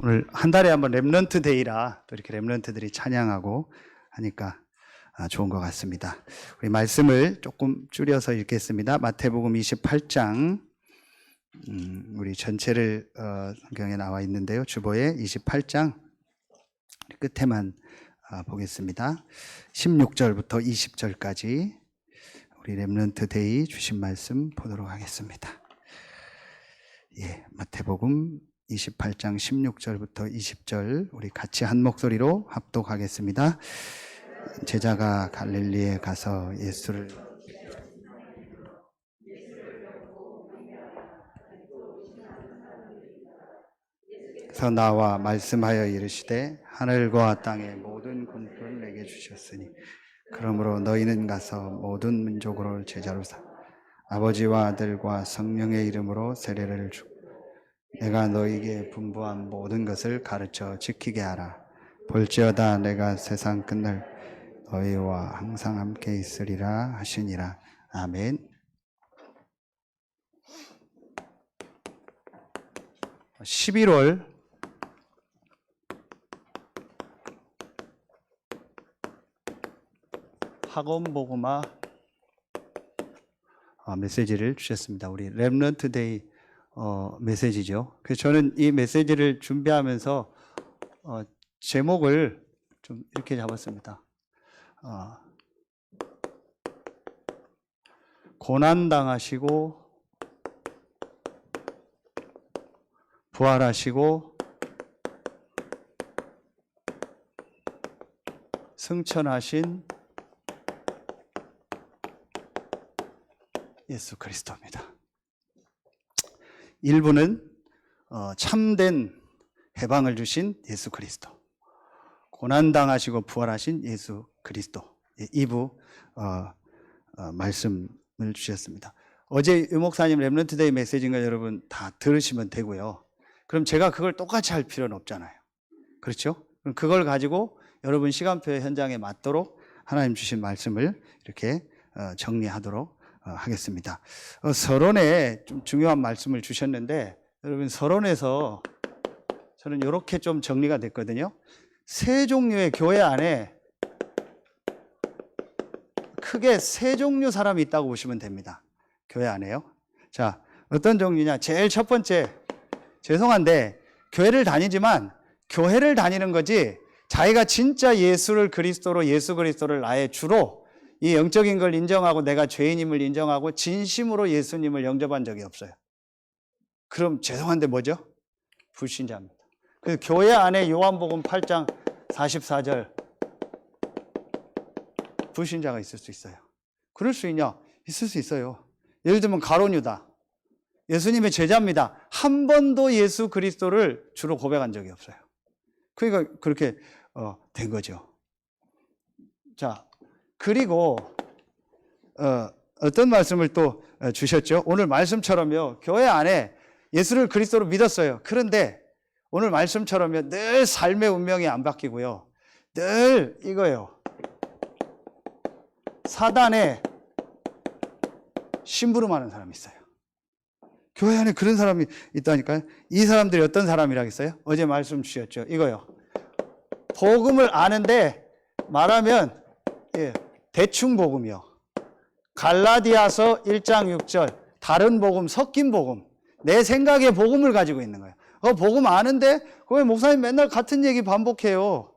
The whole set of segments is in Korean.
오늘 한 달에 한번 렘넌트 데이라 또 이렇게 렘넌트들이 찬양하고 하니까 좋은 것 같습니다. 우리 말씀을 조금 줄여서 읽겠습니다. 마태복음 28장 우리 전체를 성경에 나와 있는데요. 주보에 28장 끝에만 보겠습니다. 16절부터 20절까지 우리 렘넌트 데이 주신 말씀 보도록 하겠습니다. 마태복음 28장 16절부터 20절 우리 같이 한 목소리로 합독하겠습니다. 제자가 갈릴리에 가서 예수를 그래서 나와 말씀하여 이르시되 하늘과 땅의 모든 권능을 내게 주셨으니 그러므로 너희는 가서 모든 민족으로 제자로 삼아 아버지와 아들과 성령의 이름으로 세례를 주고 내가 너희에게 분부한 모든 것을 가르쳐 지키게 하라. 볼지어다 내가 세상 끝날 너희와 항상 함께 있으리라 하시니라. 아멘. 11월 학원복음화 메시지를 주셨습니다. 우리 렘넌트 데이 메시지죠. 그래서 저는 이 메시지를 준비하면서 제목을 좀 이렇게 잡았습니다. 고난당하시고 부활하시고 승천하신 예수 그리스도입니다. 1부는 참된 해방을 주신 예수 그리스도, 고난당하시고 부활하신 예수 그리스도, 2부 말씀을 주셨습니다. 어제 유 목사님 렘넌트 데이 메시지인 거 여러분 다 들으시면 되고요. 그럼 제가 그걸 똑같이 할 필요는 없잖아요. 그렇죠? 그럼 그걸 가지고 여러분 시간표 현장에 맞도록 하나님 주신 말씀을 이렇게 정리하도록 하겠습니다. 서론에 좀 중요한 말씀을 주셨는데 여러분 서론에서 저는 이렇게 좀 정리가 됐거든요. 세 종류의 교회 안에 크게 세 종류 사람이 있다고 보시면 됩니다. 교회 안에요. 자, 어떤 종류냐? 제일 첫 번째, 죄송한데 교회를 다니지만 교회를 다니는 거지 자기가 진짜 예수 그리스도를 나의 주로 이 영적인 걸 인정하고 내가 죄인임을 인정하고 진심으로 예수님을 영접한 적이 없어요. 그럼 죄송한데 뭐죠? 불신자입니다. 그래서 교회 안에 요한복음 8장 44절 불신자가 있을 수 있어요. 그럴 수 있냐? 있을 수 있어요. 예를 들면 가룟 유다, 예수님의 제자입니다. 한 번도 예수 그리스도를 주로 고백한 적이 없어요. 그러니까 그렇게 된 거죠. 자, 그리고 어떤 말씀을 또 주셨죠? 오늘 말씀처럼요, 교회 안에 예수를 그리스도로 믿었어요. 그런데 오늘 말씀처럼요, 늘 삶의 운명이 안 바뀌고요, 늘 이거예요, 사단의 심부름하는 사람이 있어요. 교회 안에 그런 사람이 있다니까요. 이 사람들이 어떤 사람이라겠어요? 어제 말씀 주셨죠? 이거요, 복음을 아는데 말하면 대충 복음이요. 갈라디아서 1장 6절 다른 복음, 섞인 복음, 내 생각의 복음을 가지고 있는 거예요. 복음 아는데 왜 목사님 맨날 같은 얘기 반복해요?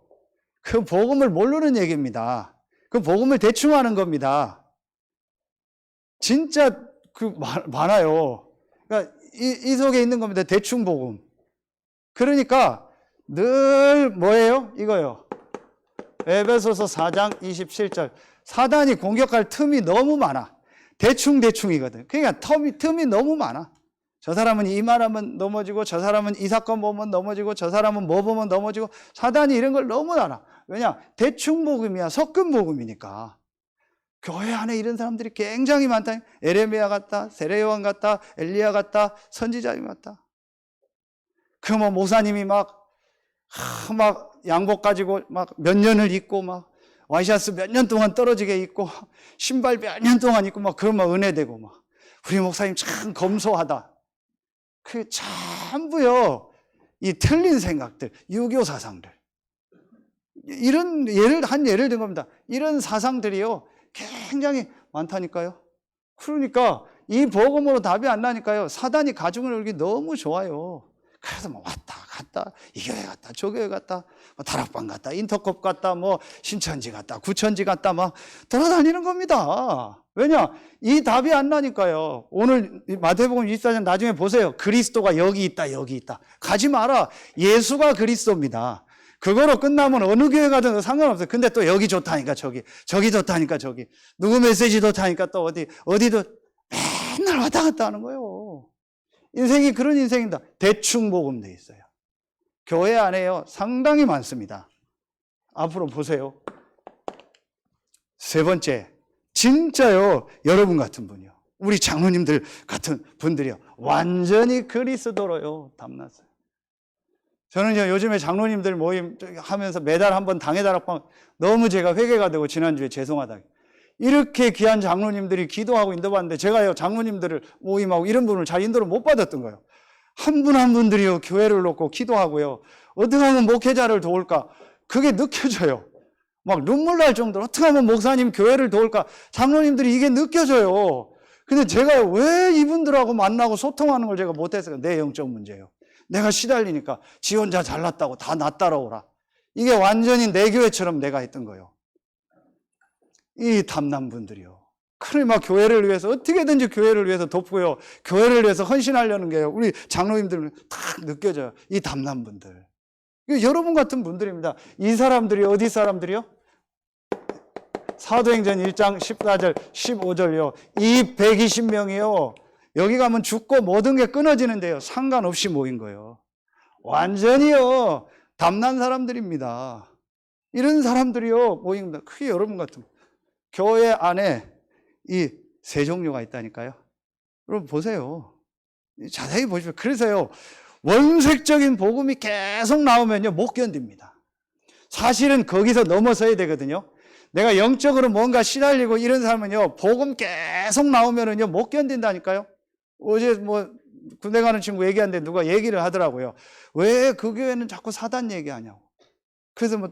그 복음을 모르는 얘기입니다. 그 복음을 대충 하는 겁니다. 진짜 많아요. 그러니까 이 속에 있는 겁니다. 대충 복음. 그러니까 늘 뭐예요? 이거요. 에베소서 4장 27절 사단이 공격할 틈이 너무 많아. 대충이거든. 그러니까 틈이 너무 많아. 저 사람은 이 말하면 넘어지고, 저 사람은 이 사건 보면 넘어지고, 저 사람은 뭐 보면 넘어지고, 사단이 이런 걸 너무 알아. 왜냐? 대충 복음이야. 섞은 복음이니까. 교회 안에 이런 사람들이 굉장히 많다. 에레미야 같다, 세례요한 같다, 엘리야 같다, 선지자님 같다. 그 목사님이 막 양복 가지고 막 몇 년을 입고 막 와이셔츠 몇 년 동안 떨어지게 입고 신발 몇 년 동안 입고 막 그런 막 은혜되고 막 우리 목사님 참 검소하다. 그 전부요 이 틀린 생각들, 유교 사상들. 이런 예를 든 겁니다. 이런 사상들이요, 굉장히 많다니까요. 그러니까 이 복음으로 답이 안 나니까요, 사단이 가중을 울기 너무 좋아요. 그래서 뭐 왔다 갔다, 이 교회 갔다 저 교회 갔다, 뭐 다락방 갔다, 인터컵 갔다, 뭐 신천지 갔다, 구천지 갔다 막 돌아다니는 겁니다. 왜냐? 이 답이 안 나니까요. 오늘 마태복음 24장 나중에 보세요. 그리스도가 여기 있다, 여기 있다. 가지 마라. 예수가 그리스도입니다. 그거로 끝나면 어느 교회 가든 상관없어요. 근데 또 여기 좋다니까 저기 좋다니까 저기, 누구 메시지 좋다니까 또 어디도 맨날 왔다 갔다 하는 거예요. 인생이 그런 인생입니다. 대충 복음돼 있어요. 교회 안에요, 상당히 많습니다. 앞으로 보세요. 세 번째, 진짜요, 여러분 같은 분이요, 우리 장로님들 같은 분들이요, 완전히 그리스도로요 담났어요. 저는 요즘에 장로님들 모임 하면서 매달 한번 당회다락방, 너무 제가 회개가 되고 지난주에 죄송하다. 이렇게 귀한 장로님들이 기도하고 인도받는데 제가요, 장로님들을 모임하고 이런 분을 잘 인도를 못 받았던 거예요. 한 분 한 분들이요, 교회를 놓고 기도하고요, 어떻게 하면 목회자를 도울까, 그게 느껴져요. 막 눈물 날 정도로 어떻게 하면 목사님 교회를 도울까, 장로님들이 이게 느껴져요. 근데 제가 왜 이분들하고 만나고 소통하는 걸 제가 못했어요? 내 영적 문제예요. 내가 시달리니까 지 혼자 잘났다고 다 나 따라오라. 이게 완전히 내 교회처럼 내가 했던 거예요. 이 담난 분들이요, 그래 막 교회를 위해서 어떻게든지 교회를 위해서 돕고요, 교회를 위해서 헌신하려는 게요, 우리 장로님들은 딱 느껴져요. 이 담난 분들, 여러분 같은 분들입니다. 이 사람들이 어디 사람들이요? 사도행전 1장 14절 15절이요 이 120명이요 여기 가면 죽고 모든 게 끊어지는데요, 상관없이 모인 거예요. 완전히요 담난 사람들입니다. 이런 사람들이요 모인 겁니다. 크게 여러분 같은, 교회 안에 이 세 종류가 있다니까요. 여러분 보세요. 자세히 보십시오. 그래서요, 원색적인 복음이 계속 나오면요 못 견딥니다. 사실은 거기서 넘어서야 되거든요. 내가 영적으로 뭔가 시달리고 이런 사람은요, 복음 계속 나오면은요 못 견딘다니까요. 어제 뭐 군대 가는 친구 얘기하는데 누가 얘기를 하더라고요. 왜 그 교회는 자꾸 사단 얘기하냐고. 그래서 뭐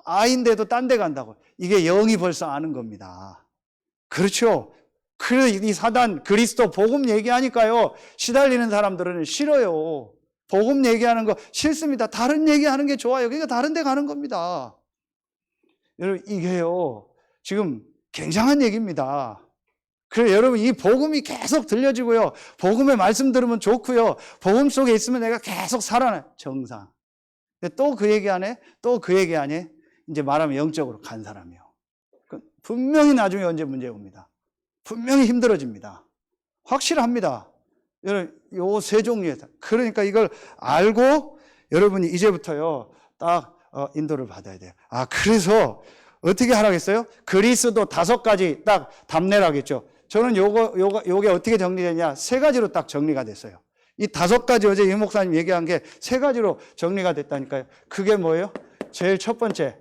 아인데도 딴 데 간다고. 이게 영이 벌써 아는 겁니다. 그렇죠. 그래서 이 사단, 그리스도, 복음 얘기하니까요, 시달리는 사람들은 싫어요. 복음 얘기하는 거 싫습니다. 다른 얘기하는 게 좋아요. 그러니까 다른 데 가는 겁니다. 여러분, 이게요 지금 굉장한 얘기입니다. 그래, 여러분, 이 복음이 계속 들려지고요, 복음의 말씀 들으면 좋고요, 복음 속에 있으면 내가 계속 살아나요. 정상. 또 그 얘기 안 해? 또 그 얘기 안 해? 이제 말하면 영적으로 간 사람이요. 분명히 나중에 언제 문제 옵니다. 분명히 힘들어집니다. 확실합니다. 여러분, 요 세 종류에서. 그러니까 이걸 알고 여러분이 이제부터요 딱 인도를 받아야 돼요. 아, 그래서 어떻게 하라겠어요? 그리스도 5가지 딱 답내라겠죠. 저는 요게 어떻게 정리되냐, 3가지로 딱 정리가 됐어요. 이 5가지 어제 유 목사님 얘기한 게 3가지로 정리가 됐다니까요. 그게 뭐예요? 제일 첫 번째,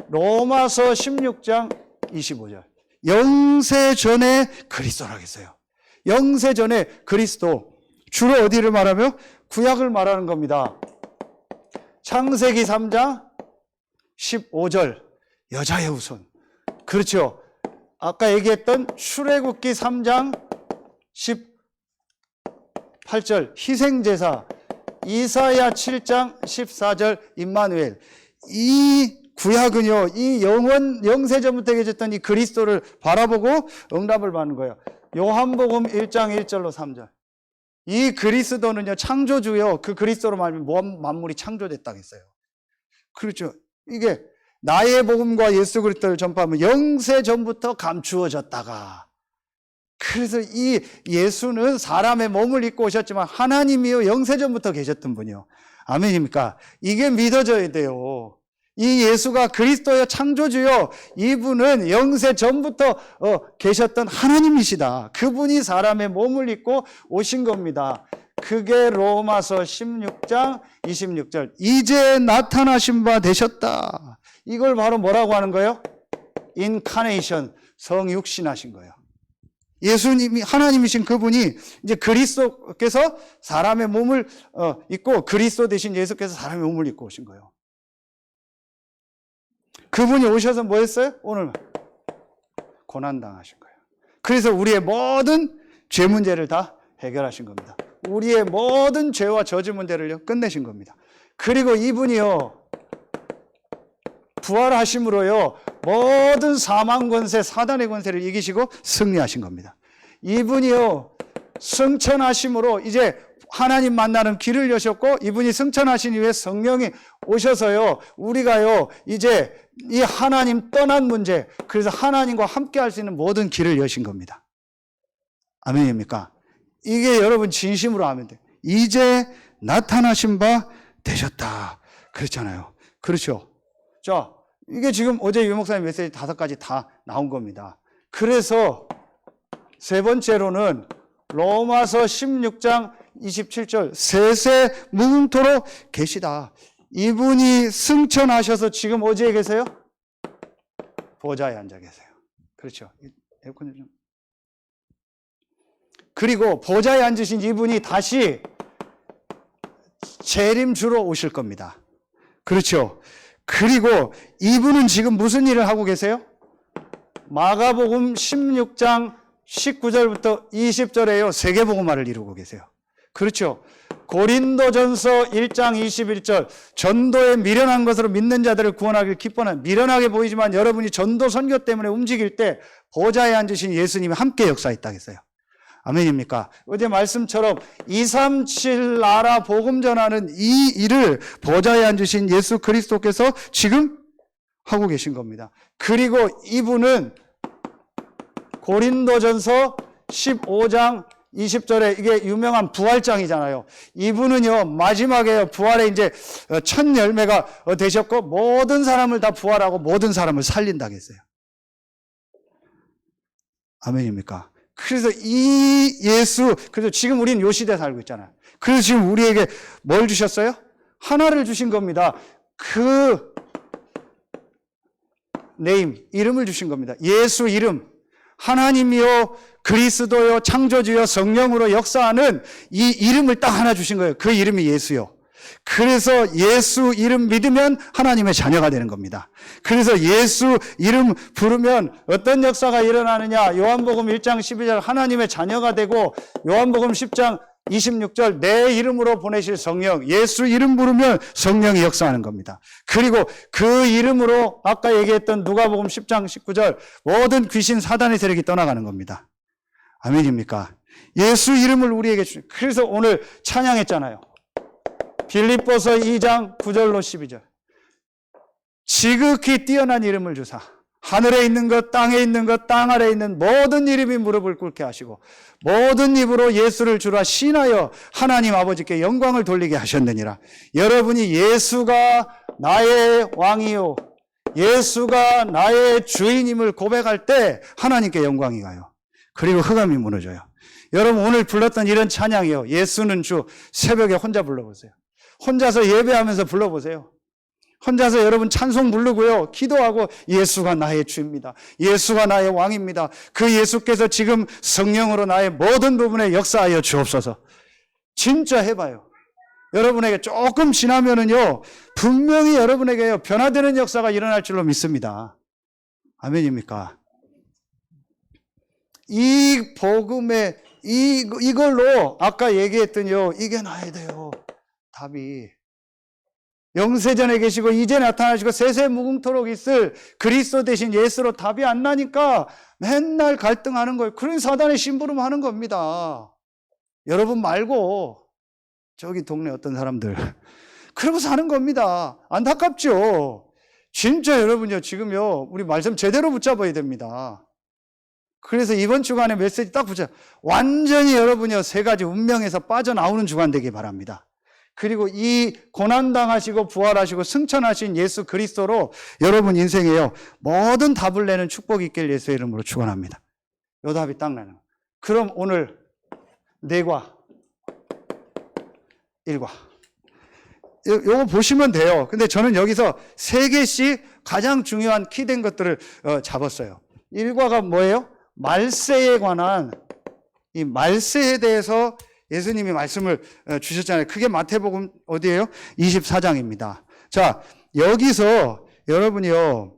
로마서 16장 25절. 영세 전에 그리스도라겠어요. 영세 전에 그리스도. 주로 어디를 말하며? 구약을 말하는 겁니다. 창세기 3장 15절. 여자의 후손. 그렇죠. 아까 얘기했던 출애굽기 3장 18절 희생제사, 이사야 7장 14절 임마누엘. 이 구약은요, 이 영세전부터 계셨던 이 그리스도를 바라보고 응답을 받는 거예요. 요한복음 1장 1절로 3절. 이 그리스도는요, 창조주요, 그 그리스도로 말하면 만물이 창조됐다고 했어요. 그렇죠. 이게 나의 복음과 예수 그리스도를 전파하면 영세전부터 감추어졌다가, 그래서 이 예수는 사람의 몸을 입고 오셨지만 하나님이요 영세전부터 계셨던 분이요. 아멘입니까? 이게 믿어져야 돼요. 이 예수가 그리스도여 창조주요, 이분은 영세전부터 계셨던 하나님이시다. 그분이 사람의 몸을 입고 오신 겁니다. 그게 로마서 16장 26절. 이제 나타나신 바 되셨다. 이걸 바로 뭐라고 하는 거예요? 인카네이션, 성육신하신 거예요. 예수님이 하나님이신 그분이 이제 그리스도께서 사람의 몸을 입고 그리스도 대신 예수께서 사람의 몸을 입고 오신 거예요. 그분이 오셔서 뭐 했어요? 오늘 고난당하신 거예요. 그래서 우리의 모든 죄 문제를 다 해결하신 겁니다. 우리의 모든 죄와 저주 문제를 끝내신 겁니다. 그리고 이분이요, 부활하심으로요, 모든 사망 권세, 사단의 권세를 이기시고 승리하신 겁니다. 이분이요, 승천하심으로 이제 하나님 만나는 길을 여셨고, 이분이 승천하신 이후에 성령이 오셔서요, 우리가요, 이제 이 하나님 떠난 문제, 그래서 하나님과 함께 할 수 있는 모든 길을 여신 겁니다. 아멘입니까? 이게 여러분 진심으로 하면 돼요. 이제 나타나신 바 되셨다. 그렇잖아요. 그렇죠. 자, 이게 지금 어제 유 목사님 메시지 5가지 다 나온 겁니다. 그래서 세 번째로는 로마서 16장 27절 세세 무궁토록 계시다. 이분이 승천하셔서 지금 어디에 계세요? 보좌에 앉아 계세요. 그렇죠. 에어컨 좀. 그리고 보좌에 앉으신 이분이 다시 재림주로 오실 겁니다. 그렇죠. 그리고 이분은 지금 무슨 일을 하고 계세요? 마가복음 16장 19절부터 20절에요. 세계복음화를 이루고 계세요. 그렇죠. 고린도전서 1장 21절 전도에 미련한 것으로 믿는 자들을 구원하길 기뻐하는, 미련하게 보이지만 여러분이 전도 선교 때문에 움직일 때 보좌에 앉으신 예수님이 함께 역사했다 했어요. 아멘입니까? 어제 말씀처럼 237 나라 복음 전하는 이 일을 보좌에 앉으신 예수 그리스도께서 지금 하고 계신 겁니다. 그리고 이분은 고린도전서 15장 20절에 이게 유명한 부활장이잖아요. 이분은요, 마지막에 부활에 이제 첫 열매가 되셨고 모든 사람을 다 부활하고 모든 사람을 살린다 했어요. 아멘입니까? 그래서 이 예수, 그래서 지금 우리는 요 시대에 살고 있잖아요. 그래서 지금 우리에게 뭘 주셨어요? 하나를 주신 겁니다. 그 네임, 이름을 주신 겁니다. 예수 이름. 하나님이요, 그리스도요, 창조주요, 성령으로 역사하는 이 이름을 딱 하나 주신 거예요. 그 이름이 예수요. 그래서 예수 이름 믿으면 하나님의 자녀가 되는 겁니다. 그래서 예수 이름 부르면 어떤 역사가 일어나느냐? 요한복음 1장 12절 하나님의 자녀가 되고, 요한복음 10장 26절 내 이름으로 보내실 성령, 예수 이름 부르면 성령이 역사하는 겁니다. 그리고 그 이름으로 아까 얘기했던 누가복음 10장 19절 모든 귀신 사단의 세력이 떠나가는 겁니다. 아멘입니까? 예수 이름을 우리에게 주신. 그래서 오늘 찬양했잖아요. 빌립보서 2장 9절로 12절 지극히 뛰어난 이름을 주사 하늘에 있는 것, 땅에 있는 것, 땅 아래에 있는 모든 이름이 무릎을 꿇게 하시고 모든 입으로 예수를 주라 신하여 하나님 아버지께 영광을 돌리게 하셨느니라. 여러분이 예수가 나의 왕이요, 예수가 나의 주인임을 고백할 때 하나님께 영광이 가요. 그리고 흑암이 무너져요. 여러분 오늘 불렀던 이런 찬양이요, 예수는 주, 새벽에 혼자 불러보세요. 혼자서 예배하면서 불러보세요. 혼자서 여러분 찬송 부르고요, 기도하고 예수가 나의 주입니다. 예수가 나의 왕입니다. 그 예수께서 지금 성령으로 나의 모든 부분에 역사하여 주옵소서. 진짜 해봐요. 여러분에게 조금 지나면은요, 분명히 여러분에게요, 변화되는 역사가 일어날 줄로 믿습니다. 아멘입니까? 이 복음에 이걸로 아까 얘기했더니요, 이게 나야 돼요. 답이. 영세전에 계시고 이제 나타나시고 세세 무궁토록 있을 그리스도 대신 예수로 답이 안 나니까 맨날 갈등하는 거예요. 그래서 사단의 심부름하는 겁니다. 여러분 말고 저기 동네 어떤 사람들 그러고 사는 겁니다. 안타깝죠. 진짜 여러분요, 지금요, 우리 말씀 제대로 붙잡아야 됩니다. 그래서 이번 주간에 메시지 딱 붙여. 완전히 여러분요, 3가지 운명에서 빠져나오는 주간 되길 바랍니다. 그리고 이 고난당하시고 부활하시고 승천하신 예수 그리스도로 여러분 인생에요, 모든 답을 내는 축복이 있길 예수의 이름으로 축원합니다. 요 답이 딱 나는. 그럼 오늘 4과 1과 요거 보시면 돼요. 근데 저는 여기서 3개씩 가장 중요한 키된 것들을 잡았어요. 1과가 뭐예요? 말세에 관한 이 말세에 대해서 예수님이 말씀을 주셨잖아요. 그게 마태복음 어디예요? 24장입니다. 자, 여기서 여러분이요,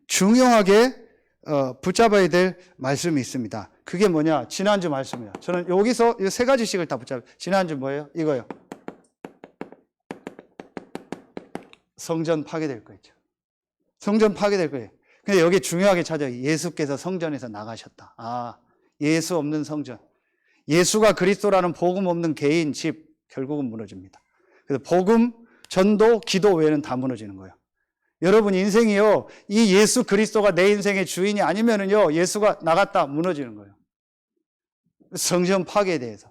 중요하게 붙잡아야 될 말씀이 있습니다. 그게 뭐냐? 지난주 말씀이에요. 저는 여기서 이 세 가지씩을 다 붙잡아요. 지난주 뭐예요? 이거요. 성전 파괴될 거 있죠. 성전 파괴될 거예요. 근데 여기 중요하게 찾아요. 예수께서 성전에서 나가셨다. 아, 예수 없는 성전. 예수가 그리스도라는 복음 없는 개인 집 결국은 무너집니다. 그래서 복음, 전도, 기도 외에는 다 무너지는 거예요. 여러분 인생이요, 이 예수 그리스도가 내 인생의 주인이 아니면은요, 예수가 나갔다 무너지는 거예요. 성전 파괴에 대해서.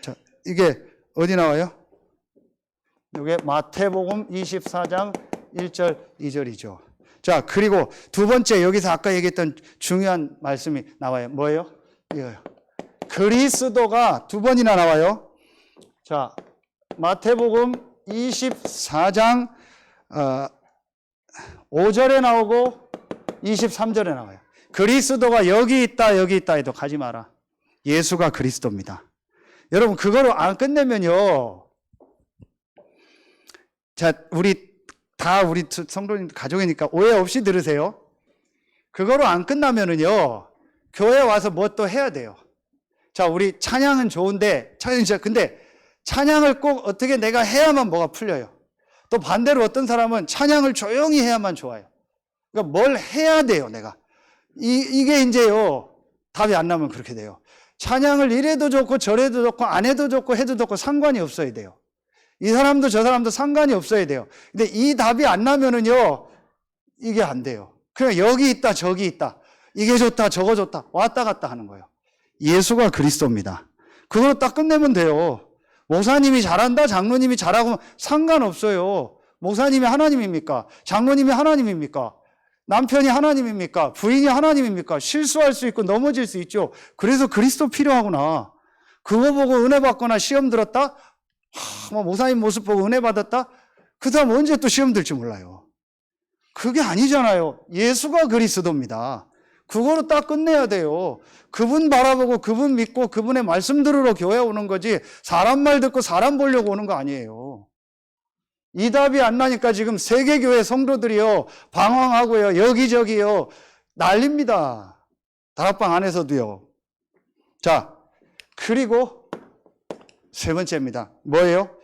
자, 이게 어디 나와요? 이게 마태복음 24장 1절, 2절이죠. 자, 그리고 두 번째, 여기서 아까 얘기했던 중요한 말씀이 나와요. 뭐예요? 이거요. 그리스도가 두 번이나 나와요. 자, 마태복음 24장 5절에 나오고 23절에 나와요. 그리스도가 여기 있다, 여기 있다 해도 가지 마라. 예수가 그리스도입니다. 여러분, 그거로 안 끝내면요. 자, 우리 성도님 가족이니까 오해 없이 들으세요. 그거로 안 끝나면은요, 교회 와서 뭐 또 해야 돼요. 자, 우리 찬양은 좋은데, 근데 찬양을 꼭 어떻게 내가 해야만 뭐가 풀려요. 또 반대로 어떤 사람은 찬양을 조용히 해야만 좋아요. 그러니까 뭘 해야 돼요, 내가. 이게 이제요, 답이 안 나면 그렇게 돼요. 찬양을 이래도 좋고 저래도 좋고 안 해도 좋고 해도 좋고 상관이 없어야 돼요. 이 사람도 저 사람도 상관이 없어야 돼요. 근데 이 답이 안 나면은요, 이게 안 돼요. 그냥 여기 있다, 저기 있다. 이게 좋다, 저거 좋다. 왔다 갔다 하는 거예요. 예수가 그리스도입니다. 그걸로 딱 끝내면 돼요. 목사님이 잘한다, 장로님이 잘하고 상관없어요. 목사님이 하나님입니까? 장로님이 하나님입니까? 남편이 하나님입니까? 부인이 하나님입니까? 실수할 수 있고 넘어질 수 있죠. 그래서 그리스도 필요하구나. 그거 보고 은혜 받거나 시험 들었다? 목사님 모습 보고 은혜 받았다? 그 다음 언제 또 시험 들지 몰라요. 그게 아니잖아요. 예수가 그리스도입니다. 그거로 딱 끝내야 돼요. 그분 바라보고 그분 믿고 그분의 말씀 들으러 교회 오는 거지, 사람 말 듣고 사람 보려고 오는 거 아니에요. 이 답이 안 나니까 지금 세계교회 성도들이요, 방황하고요, 여기저기요, 난립니다. 다락방 안에서도요. 자, 그리고 세 번째입니다. 뭐예요?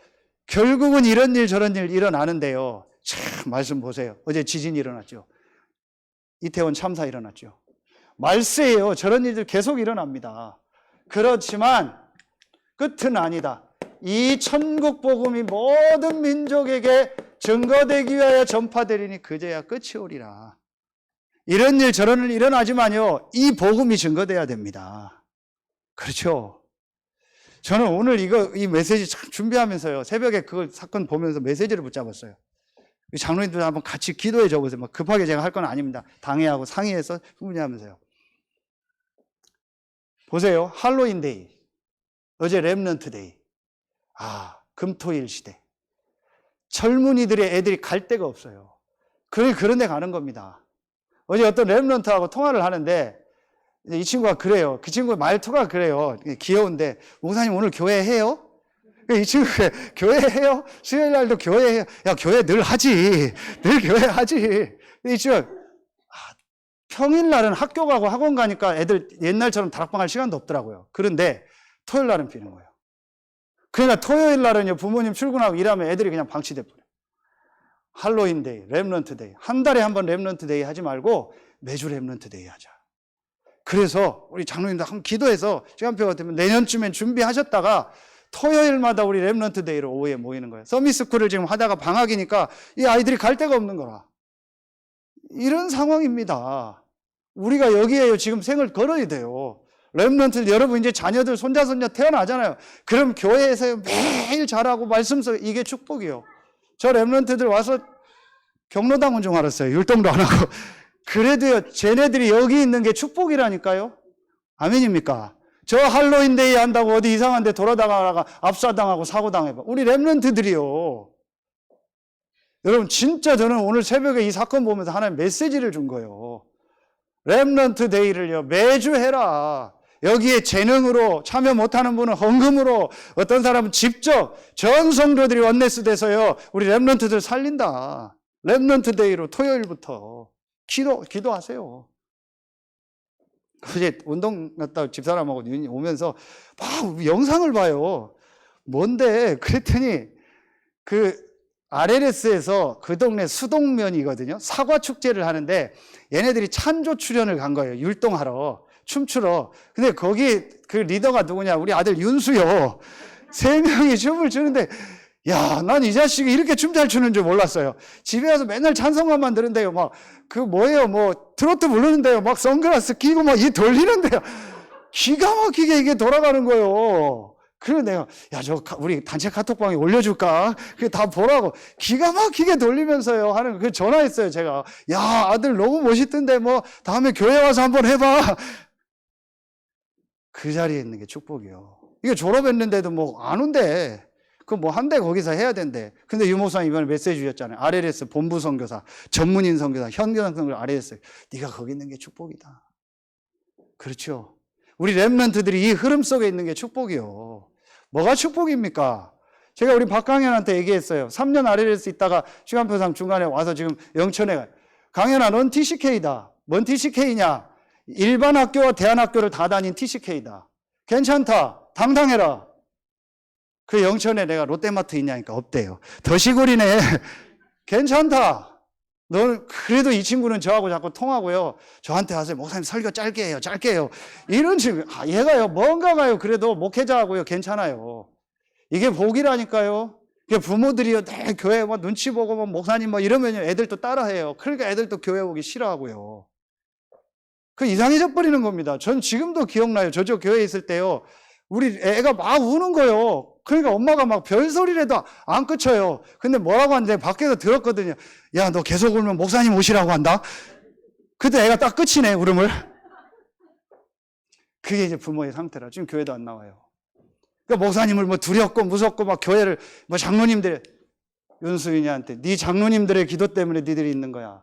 결국은 이런 일 저런 일 일어나는데요. 참, 말씀 보세요. 어제 지진이 일어났죠. 이태원 참사 일어났죠. 말세예요. 저런 일들 계속 일어납니다. 그렇지만 끝은 아니다. 이 천국 복음이 모든 민족에게 증거되기 위하여 전파되리니 그제야 끝이 오리라. 이런 일 저런 일 일어나지만요, 이 복음이 증거돼야 됩니다. 그렇죠? 저는 오늘 이 메시지 참 준비하면서요, 새벽에 그 사건 보면서 메시지를 붙잡았어요. 장로님들 한번 같이 기도해 줘보세요. 막 급하게 제가 할 건 아닙니다. 당회하고 상의해서 충분히 하면서요. 보세요. 할로윈 데이. 어제 렘넌트 데이. 금토일 시대. 젊은이들의 애들이 갈 데가 없어요. 그런 데 가는 겁니다. 어제 어떤 렘넌트하고 통화를 하는데, 이 친구가 그래요. 그 친구 말투가 그래요. 귀여운데, 목사님 오늘 교회 해요? 이 친구가 교회 해요? 수요일 날도 교회 해요? 야, 교회 늘 하지. 늘 교회 하지. 이 친구가, 평일 날은 학교 가고 학원 가니까 애들 옛날처럼 다락방 할 시간도 없더라고요. 그런데 토요일 날은 비는 거예요. 그러니까 토요일 날은요, 부모님 출근하고 일하면 애들이 그냥 방치돼 버려요. 할로윈 데이, 렘넌트 데이. 한 달에 한 번 렘넌트 데이 하지 말고 매주 렘넌트 데이 하자. 그래서 우리 장로님들 한번 기도해서 시간표가 되면 내년쯤엔 준비하셨다가 토요일마다 우리 렘넌트 데이로 오후에 모이는 거예요. 서밋스쿨을 지금 하다가 방학이니까 이 아이들이 갈 데가 없는 거라. 이런 상황입니다. 우리가 여기에요, 지금 생을 걸어야 돼요. 렘넌트 여러분 이제 자녀들 손자 손녀 태어나잖아요. 그럼 교회에서 매일 잘하고 말씀 속 이게 축복이에요. 저 렘넌트들 와서 경로당 온 줄 알았어요. 율동도 안 하고. 그래도요, 쟤네들이 여기 있는 게 축복이라니까요. 아멘입니까? 저 할로윈 데이 한다고 어디 이상한 데 돌아다가다가 압사당하고 사고당해봐. 우리 렘넌트들이요. 여러분 진짜 저는 오늘 새벽에 이 사건 보면서 하나님 메시지를 준 거예요. 렘넌트 데이를요, 매주 해라. 여기에 재능으로 참여 못하는 분은 헌금으로, 어떤 사람은 직접 전 성도들이 원네스 돼서요, 우리 렘넌트들 살린다. 렘넌트 데이로 토요일부터 기도하세요. 어제 운동 갔다 집사람하고 오면서 막 영상을 봐요. 뭔데? 그랬더니 그 RLS에서 그 동네 수동면이거든요. 사과 축제를 하는데 얘네들이 찬조 출연을 간 거예요. 율동하러, 춤추러. 근데 거기 그 리더가 누구냐? 우리 아들 윤수요. 3명이 춤을 추는데, 야, 난 이 자식이 이렇게 춤 잘 추는 줄 몰랐어요. 집에 와서 맨날 찬송가만 들은데요. 막, 뭐예요? 트로트 부르는데요. 막 선글라스 끼고 막 이 돌리는데요. 기가 막히게 이게 돌아가는 거예요. 그래서 내가, 야, 우리 단체 카톡방에 올려줄까? 그게 다 보라고. 기가 막히게 돌리면서요. 하는, 전화했어요, 제가. 야, 아들 너무 멋있던데, 다음에 교회 와서 한번 해봐. 그 자리에 있는 게 축복이요. 이게 졸업했는데도 안 온대. 한대 거기서 해야 된대. 근데 유 목사님 이번에 메시지 주셨잖아요. RLS 본부 선교사, 전문인 선교사, 현교사 선교사 RLS. 네가 거기 있는 게 축복이다. 그렇죠. 우리 렘넌트들이 이 흐름 속에 있는 게 축복이요. 뭐가 축복입니까? 제가 우리 박강현한테 얘기했어요. 3년 RLS 있다가 시간표상 중간에 와서 지금 영천에 가요. 강현아, 넌 TCK다. 뭔 TCK냐? 일반 학교와 대안학교를 다 다닌 TCK다. 괜찮다. 당당해라. 그 영천에 내가 롯데마트 있냐니까 없대요. 더 시골이네. 괜찮다. 너 그래도 이 친구는 저하고 자꾸 통하고요. 저한테 하세요. 목사님 설교 짧게 해요. 짧게 해요. 이런 친구. 얘가요. 뭔가가요. 그래도 목회자하고요. 괜찮아요. 이게 복이라니까요. 부모들이요. 내 교회 눈치 보고 목사님 이러면 애들도 따라해요. 그러니까 애들도 교회 오기 싫어하고요. 이상해져 버리는 겁니다. 전 지금도 기억나요. 저쪽 교회에 있을 때요. 우리 애가 막 우는 거예요. 그러니까 엄마가 막 별소리라도 안 그쳐요. 근데 뭐라고 하는데 밖에서 들었거든요. 야, 너 계속 울면 목사님 오시라고 한다? 그때 애가 딱 끝이네, 울음을. 그게 이제 부모의 상태라. 지금 교회도 안 나와요. 그러니까 목사님을 두렵고 무섭고 교회를 장로님들, 윤수인이한테 네 장로님들의 기도 때문에 니들이 있는 거야.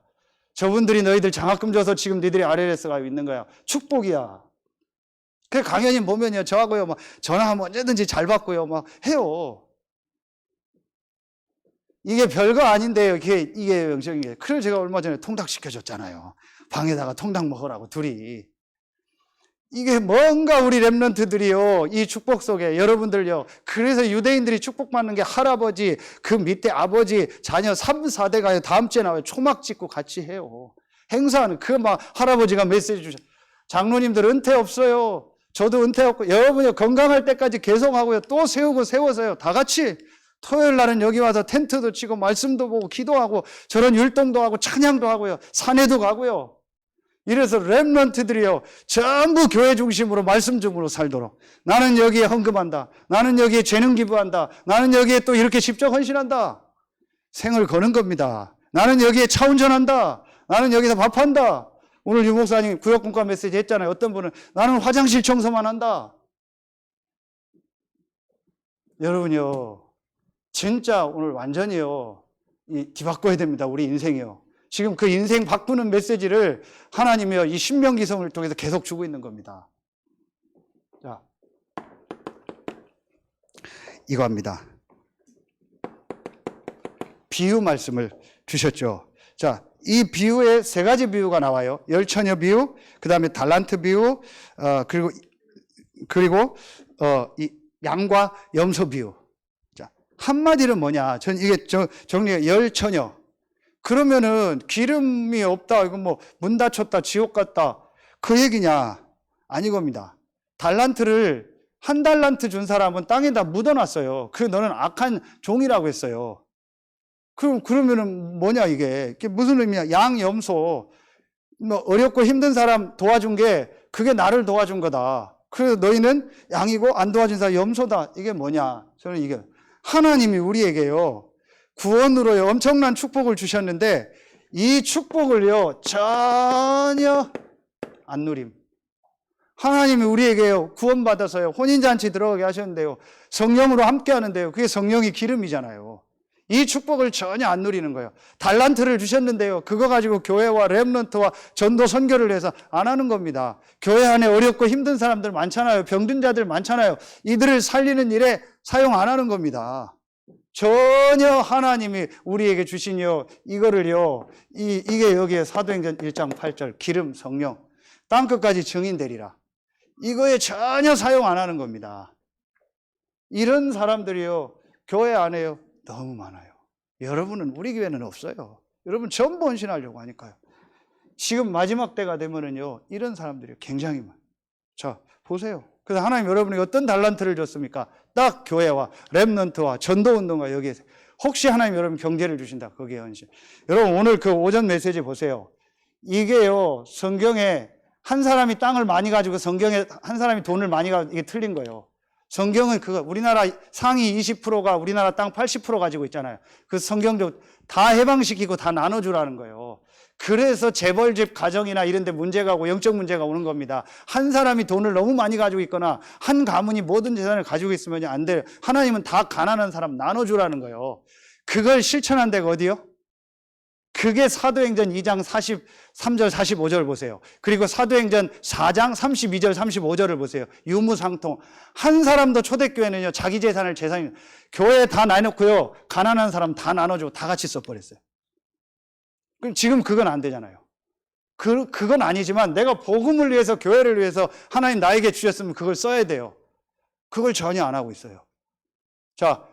저분들이 너희들 장학금 줘서 지금 니들이 RLS가 있는 거야. 축복이야. 그 강연님 보면요, 저하고요, 전화하면 언제든지 잘 받고요, 해요. 이게 별거 아닌데요, 이게 영적인 게. 그래서 제가 얼마 전에 통닭 시켜줬잖아요. 방에다가 통닭 먹으라고, 둘이. 이게 뭔가 우리 렘넌트들이요, 이 축복 속에, 여러분들요, 그래서 유대인들이 축복받는 게 할아버지, 그 밑에 아버지, 자녀 3, 4대가 다음 주에 나와요. 초막 짓고 같이 해요. 행사하는, 할아버지가 메시지 주셔. 장로님들 은퇴 없어요. 저도 은퇴 없고, 여러분이 건강할 때까지 계속 하고요. 또 세워서요. 다 같이 토요일 날은 여기 와서 텐트도 치고 말씀도 보고 기도하고 저런 율동도 하고 찬양도 하고요. 산에도 가고요. 이래서 렘넌트들이요. 전부 교회 중심으로 말씀 중으로 살도록. 나는 여기에 헌금한다. 나는 여기에 재능 기부한다. 나는 여기에 또 이렇게 십적 헌신한다. 생을 거는 겁니다. 나는 여기에 차 운전한다. 나는 여기서 밥한다. 오늘 유 목사님 구역분과 메시지 했잖아요. 어떤 분은 나는 화장실 청소만 한다. 여러분요, 진짜 오늘 완전히요, 뒤바꿔야 됩니다. 우리 인생이요. 지금 그 인생 바꾸는 메시지를 하나님이요, 이 신명기성을 통해서 계속 주고 있는 겁니다. 자, 이거 합니다. 비유 말씀을 주셨죠. 자, 이 비유에 3가지 비유가 나와요. 열처녀 비유, 그 다음에 달란트 비유, 그리고 이 양과 염소 비유. 자, 한마디로 뭐냐? 전 이게 정리가 열처녀. 그러면은 기름이 없다, 이거 문 닫혔다, 지옥 갔다, 그 얘기냐? 아니겁니다. 달란트를 1달란트 준 사람은 땅에다 묻어놨어요. 너는 악한 종이라고 했어요. 그러면은 뭐냐, 이게 무슨 의미냐? 양, 염소, 어렵고 힘든 사람 도와준 게 그게 나를 도와준 거다. 그래서 너희는 양이고 안 도와준 사람 염소다. 이게 뭐냐? 저는 이게 하나님이 우리에게요, 구원으로요, 엄청난 축복을 주셨는데 이 축복을요, 전혀 안 누림. 하나님이 우리에게요, 구원받아서요, 혼인잔치 들어가게 하셨는데요, 성령으로 함께 하는데요, 그게 성령이 기름이잖아요. 이 축복을 전혀 안 누리는 거예요. 달란트를 주셨는데요. 그거 가지고 교회와 렘넌트와 전도 선교를 해서 안 하는 겁니다. 교회 안에 어렵고 힘든 사람들 많잖아요. 병든 자들 많잖아요. 이들을 살리는 일에 사용 안 하는 겁니다. 전혀 하나님이 우리에게 주시니요. 이거를요. 이게 여기에 사도행전 1장 8절 기름 성령 땅끝까지 증인되리라. 이거에 전혀 사용 안 하는 겁니다. 이런 사람들이요. 교회 안에요. 너무 많아요. 여러분은 우리 교회는 없어요. 여러분 전부 헌신하려고 하니까요. 지금 마지막 때가 되면은요. 이런 사람들이 굉장히 많아요. 자, 보세요. 그래서 하나님 여러분에게 어떤 달란트를 줬습니까? 딱 교회와 렘넌트와 전도운동과 여기에 혹시 하나님 여러분 경제를 주신다. 거기에 헌신. 여러분 오늘 그 오전 메시지 보세요. 이게요. 성경에 한 사람이 땅을 많이 가지고 성경에 한 사람이 돈을 많이 가지고 이게 틀린 거예요. 성경은 그거 우리나라 상위 20%가 우리나라 땅 80% 가지고 있잖아요. 그 성경적 다 해방시키고 다 나눠주라는 거예요. 그래서 재벌집 가정이나 이런 데 문제가 오고 영적 문제가 오는 겁니다. 한 사람이 돈을 너무 많이 가지고 있거나 한 가문이 모든 재산을 가지고 있으면 안 돼요. 하나님은 다 가난한 사람 나눠주라는 거예요. 그걸 실천한 데가 어디요? 그게 사도행전 2장 43절 45절 보세요. 그리고 사도행전 4장 32절 35절을 보세요. 유무상통. 한 사람도 초대교회는요. 자기 재산을 교회에 다 나눠놓고요. 가난한 사람 다 나눠주고 다 같이 써버렸어요. 그럼 지금 그건 안 되잖아요. 그건 아니지만 내가 복음을 위해서 교회를 위해서 하나님 나에게 주셨으면 그걸 써야 돼요. 그걸 전혀 안 하고 있어요. 자,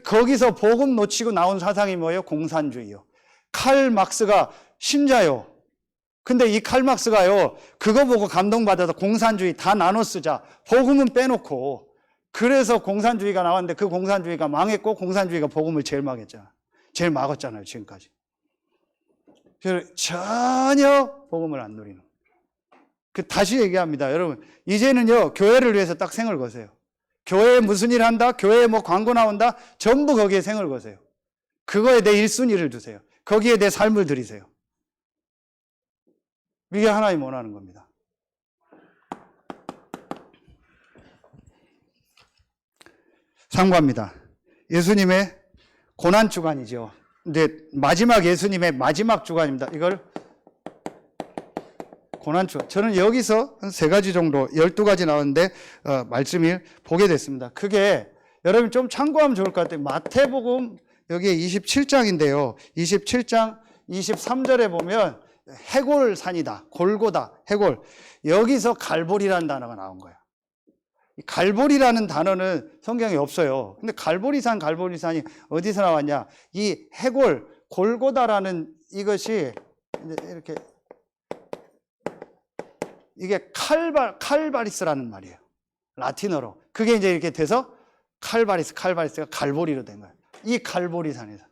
거기서 복음 놓치고 나온 사상이 뭐예요? 공산주의요. 칼 막스가 신자요. 근데 이 칼 막스가요, 그거 보고 감동받아서 공산주의 다 나눠 쓰자. 복음은 빼놓고. 그래서 공산주의가 나왔는데 그 공산주의가 망했고 공산주의가 복음을 제일 망했잖아. 제일 막았잖아요, 지금까지. 전혀 복음을 안 누리는. 다시 얘기합니다. 여러분, 이제는요, 교회를 위해서 딱 생을 거세요. 교회에 무슨 일 한다? 교회에 뭐 광고 나온다? 전부 거기에 생을 거세요. 그거에 내 1순위를 두세요. 거기에 내 삶을 들이세요. 이게 하나님 원하는 겁니다. 상고합니다. 예수님의 고난주간이죠. 이제 마지막 예수님의 마지막 주간입니다. 이걸 고난주간. 저는 여기서 한 3가지 정도, 12가지 나오는데 말씀을 보게 됐습니다. 그게 여러분 좀 참고하면 좋을 것 같아요. 마태복음 여기에 27장인데요. 27장 23절에 보면 해골산이다. 골고다. 해골. 여기서 갈보리라는 단어가 나온 거예요. 갈보리라는 단어는 성경에 없어요. 근데 갈보리산이 어디서 나왔냐? 이 해골, 골고다라는 이것이 이렇게 이게 칼바리스라는 말이에요. 라틴어로. 그게 이제 이렇게 돼서 칼바리스가 갈보리로 된 거예요. 이 갈보리산에서.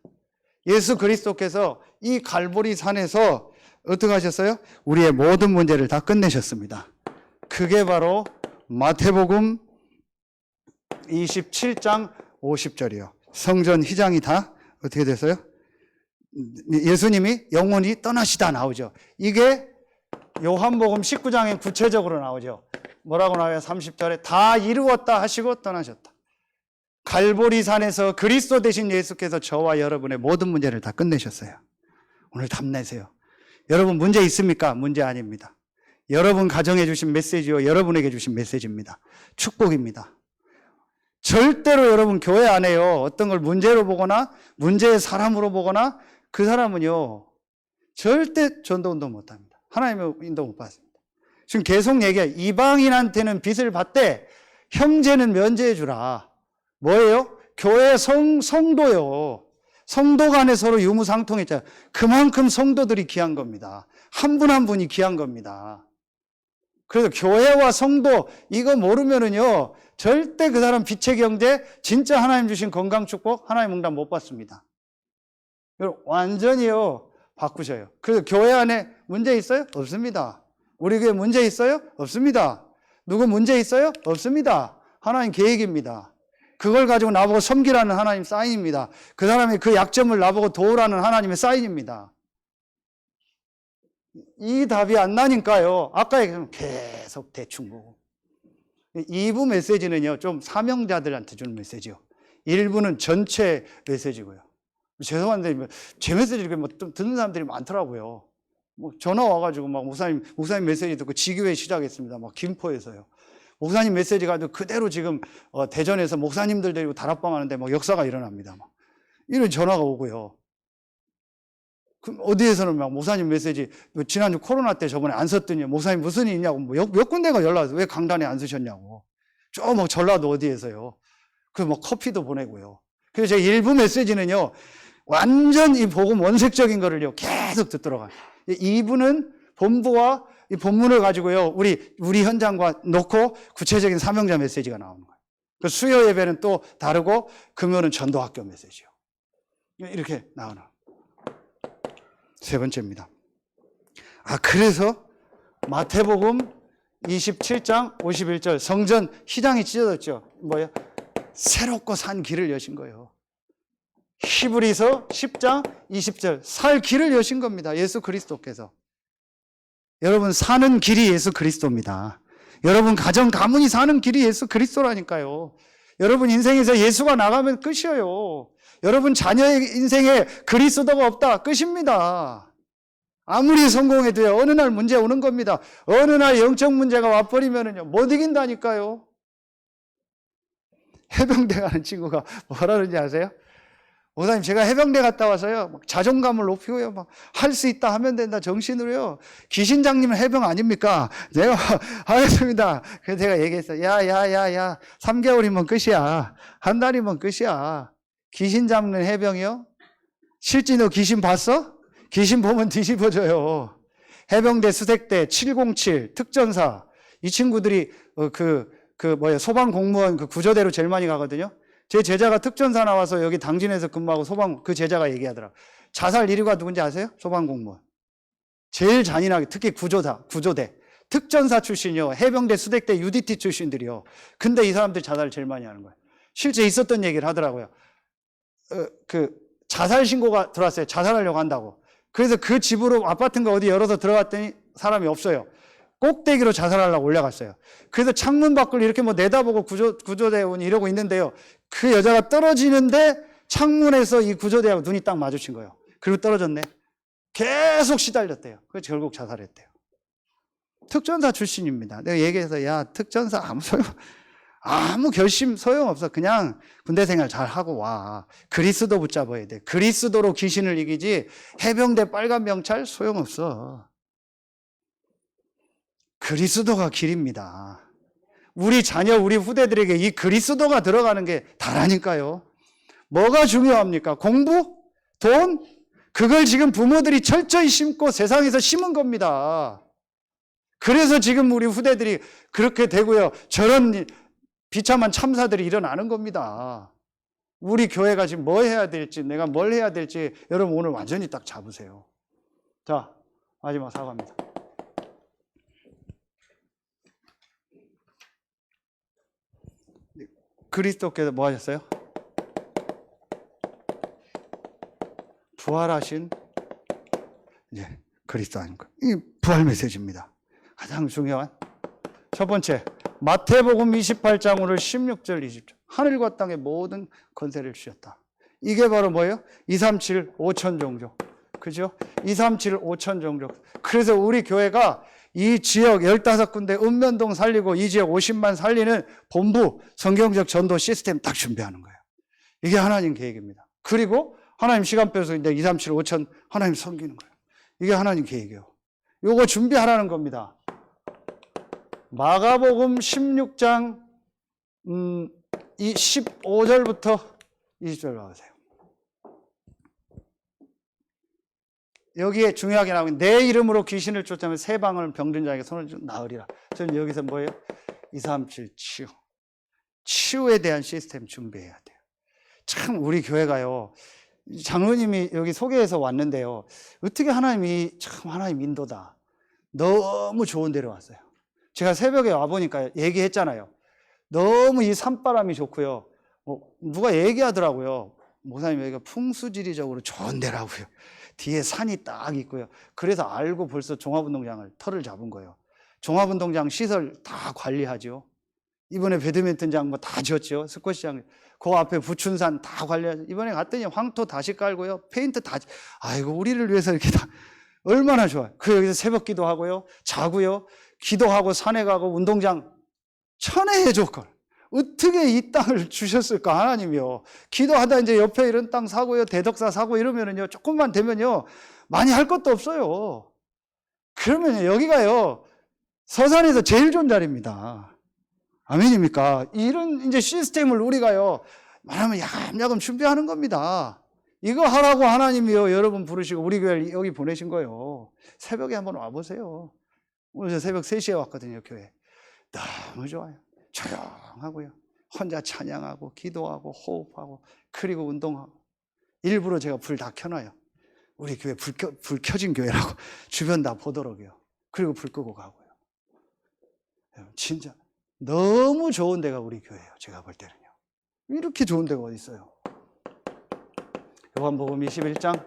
예수 그리스도께서 이 갈보리산에서 어떻게 하셨어요? 우리의 모든 문제를 다 끝내셨습니다. 그게 바로 마태복음 27장 50절이요. 성전 휘장이 다 어떻게 됐어요? 예수님이 영원히 떠나시다 나오죠. 이게 요한복음 19장에 구체적으로 나오죠. 뭐라고 나와요? 30절에 다 이루었다 하시고 떠나셨다. 갈보리산에서 그리스도 되신 예수께서 저와 여러분의 모든 문제를 다 끝내셨어요. 오늘 답내세요. 여러분 문제 있습니까? 문제 아닙니다. 여러분 가정에 주신 메시지요. 여러분에게 주신 메시지입니다. 축복입니다. 절대로 여러분 교회 안에요. 어떤 걸 문제로 보거나 문제의 사람으로 보거나 그 사람은요. 절대 전도운동 못합니다. 하나님의 인도 못 받습니다. 지금 계속 얘기해요. 이방인한테는 빚을 받되 형제는 면제해 주라. 뭐예요? 교회 성도요. 성도 간에 서로 유무상통했잖아요. 그만큼 성도들이 귀한 겁니다. 한 분 한 분이 귀한 겁니다. 그래서 교회와 성도 이거 모르면은요 절대 그 사람 빛의 경제 진짜 하나님 주신 건강 축복 하나님 응답 못 받습니다. 여러분 완전히요 바꾸셔요. 그래서 교회 안에 문제 있어요? 없습니다. 우리 교회 문제 있어요? 없습니다. 누구 문제 있어요? 없습니다. 하나님 계획입니다. 그걸 가지고 나보고 섬기라는 하나님 사인입니다. 그 사람의 그 약점을 나보고 도우라는 하나님의 사인입니다. 이 답이 안 나니까요. 아까 얘기했지만 계속 대충 보고. 2부 메시지는요. 좀 사명자들한테 주는 메시지요. 1부는 전체 메시지고요. 죄송한데 제 메시지 이렇게 뭐 듣는 사람들이 많더라고요. 뭐 전화 와가지고 막 목사님 메시지 듣고 지교회 시작했습니다. 막 김포에서요. 목사님 메시지 가지고 그대로 지금 대전에서 목사님들 데리고 다락방 하는데 막 역사가 일어납니다. 막 이런 전화가 오고요. 그럼 어디에서는 막 목사님 메시지 지난주 코로나 때 저번에 안 썼더니 목사님 무슨 일 있냐고 몇 군데가 연락 와서 왜 강단에 안 쓰셨냐고. 저 막 전라도 어디에서요. 그래서 막 커피도 보내고요. 그래서 제 일부 메시지는요, 완전 이 복음 원색적인 거를요, 계속 듣더라고요. 2부는 본부와 이 본문을 가지고요, 우리 현장과 놓고 구체적인 사명자 메시지가 나오는 거예요. 그 수요 예배는 또 다르고, 금요일은 전도학교 메시지요. 이렇게 나오는. 세 번째입니다. 그래서 마태복음 27장 51절 성전 휘장이 찢어졌죠. 뭐예요? 새롭고 산 길을 여신 거예요. 히브리서 10장 20절 살 길을 여신 겁니다. 예수 그리스도께서. 여러분 사는 길이 예수 그리스도입니다. 여러분 가정 가문이 사는 길이 예수 그리스도라니까요. 여러분 인생에서 예수가 나가면 끝이에요. 여러분 자녀의 인생에 그리스도가 없다 끝입니다. 아무리 성공해도요 어느 날 문제 오는 겁니다. 어느 날 영적 문제가 와버리면은요 못 이긴다니까요. 해병대 가는 친구가 뭐라 그러는지 아세요? 목사님 제가 해병대 갔다 와서요 막 자존감을 높이고요 막 할 수 있다 하면 된다 정신으로요. 기신장님은 해병 아닙니까? 내가 하겠습니다. 그래서 제가 얘기했어요. 야 3개월이면 끝이야. 한 달이면 끝이야. 귀신 잡는 해병이요? 실제 너 귀신 봤어? 귀신 보면 뒤집어져요. 해병대 수색대 707 특전사 이 친구들이 소방 공무원 그 구조대로 제일 많이 가거든요. 제 제자가 특전사 나와서 여기 당진에서 근무하고 소방 그 제자가 얘기하더라고요. 자살 1위가 누군지 아세요? 소방 공무원. 제일 잔인하게 특히 구조대 특전사 출신이요. 해병대 수색대 UDT 출신들이요. 근데 이 사람들이 자살을 제일 많이 하는 거예요. 실제 있었던 얘기를 하더라고요. 자살 신고가 들어왔어요. 자살하려고 한다고. 그래서 그 집으로 아파트인가 어디 열어서 들어갔더니 사람이 없어요. 꼭대기로 자살하려고 올라갔어요. 그래서 창문 밖을 이렇게 뭐 내다보고 구조대원이 이러고 있는데요. 그 여자가 떨어지는데 창문에서 이 구조대하고 눈이 딱 마주친 거예요. 그리고 떨어졌네. 계속 시달렸대요. 그래서 결국 자살했대요. 특전사 출신입니다. 내가 얘기해서 야 특전사 아무 결심 소용없어. 그냥 군대 생활 잘 하고 와. 그리스도 붙잡아야 돼. 그리스도로 귀신을 이기지 해병대 빨간 명찰 소용없어. 그리스도가 길입니다. 우리 자녀, 우리 후대들에게 이 그리스도가 들어가는 게 다라니까요. 뭐가 중요합니까? 공부? 돈? 그걸 지금 부모들이 철저히 심고 세상에서 심은 겁니다. 그래서 지금 우리 후대들이 그렇게 되고요. 저런 비참한 참사들이 일어나는 겁니다. 우리 교회가 지금 뭐 해야 될지, 내가 뭘 해야 될지 여러분 오늘 완전히 딱 잡으세요. 자, 마지막 사과입니다. 그리스도께서 뭐 하셨어요? 부활하신 그리스도 아닙니까? 이 부활 메시지입니다. 가장 중요한 첫 번째 마태복음 28장 오늘 16절 20절 하늘과 땅의 모든 권세를 주셨다. 이게 바로 뭐예요? 237 5천 종족. 그죠? 237 5천 종족. 그래서 우리 교회가 이 지역 15군데 읍면동 살리고 이 지역 50만 살리는 본부 성경적 전도 시스템 딱 준비하는 거예요. 이게 하나님 계획입니다. 그리고 하나님 시간표에서 이제 237 5천 하나님 섬기는 거예요. 이게 하나님 계획이에요. 요거 준비하라는 겁니다. 마가복음 16장 15절부터 20절 나오세요. 여기에 중요하게 나오는 내 이름으로 귀신을 쫓아내면 세 방울 병든 자에게 손을 나으리라. 저는 여기서 뭐예요? 237 치유. 치유에 대한 시스템 준비해야 돼요. 참 우리 교회가요. 장로님이 여기 소개해서 왔는데요. 어떻게 하나님 인도다. 너무 좋은 데로 왔어요. 제가 새벽에 와보니까 얘기했잖아요. 너무 이 산바람이 좋고요. 누가 얘기하더라고요. 목사님 여기가 풍수지리적으로 좋은 데라고요. 뒤에 산이 딱 있고요. 그래서 알고 벌써 종합운동장을 터를 잡은 거예요. 종합운동장 시설 다 관리하죠. 이번에 배드민턴장 뭐 다 지었죠. 스쿼시장. 그 앞에 부춘산 다 관리하죠. 이번에 갔더니 황토 다시 깔고요. 페인트 다. 아이고, 우리를 위해서 이렇게 다. 얼마나 좋아요. 그 여기서 새벽 기도하고요. 자고요. 기도하고 산에 가고 운동장. 천혜의 조건. 어떻게 이 땅을 주셨을까, 하나님이요. 기도하다 이제 옆에 이런 땅 사고요. 대덕사 사고 이러면은요. 조금만 되면요. 많이 할 것도 없어요. 그러면 여기가요. 서산에서 제일 좋은 자리입니다. 아멘입니까? 이런 이제 시스템을 우리가요, 말하면 야금야금 준비하는 겁니다. 이거 하라고 하나님이요, 여러분 부르시고 우리 교회를 여기 보내신 거예요. 새벽에 한번 와보세요. 오늘 저 새벽 3시에 왔거든요, 교회. 너무 좋아요. 조용하고요. 혼자 찬양하고, 기도하고, 호흡하고, 그리고 운동하고. 일부러 제가 불 다 켜놔요. 우리 교회 불 켜진 교회라고 주변 다 보도록요. 그리고 불 끄고 가고요. 진짜. 너무 좋은 데가 우리 교회예요. 제가 볼 때는요. 이렇게 좋은 데가 어디 있어요? 요한복음 21장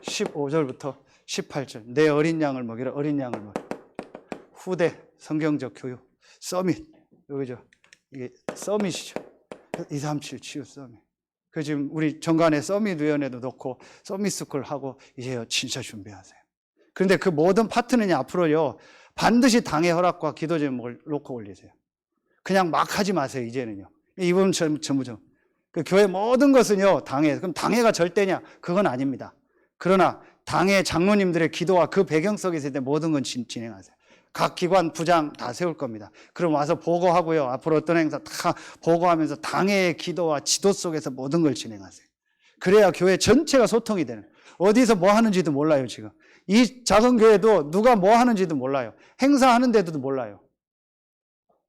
15절부터 18절. 내 어린 양을 먹이라. 어린 양을 먹이라. 후대 성경적 교육 서밋. 여기죠. 이게 서밋이죠. 237 치유 서밋. 그 지금 우리 정관에 서밋 위원회도 놓고 서밋 스쿨 하고 이제 진짜 준비하세요. 그런데 그 모든 파트너는 앞으로요. 반드시 당의 허락과 기도 제목을 놓고 올리세요. 그냥 막 하지 마세요, 이제는요. 이번 전부 그 교회 모든 것은요, 당회. 그럼 당회가 절대냐? 그건 아닙니다. 그러나 당회 장로님들의 기도와 그 배경 속에 있을 때 모든 건 진행하세요. 각 기관 부장 다 세울 겁니다. 그럼 와서 보고하고요. 앞으로 어떤 행사 다 보고하면서 당회의 기도와 지도 속에서 모든 걸 진행하세요. 그래야 교회 전체가 소통이 되는. 어디서 뭐 하는지도 몰라요, 지금. 이 작은 교회도 누가 뭐 하는지도 몰라요. 행사하는 데도 몰라요.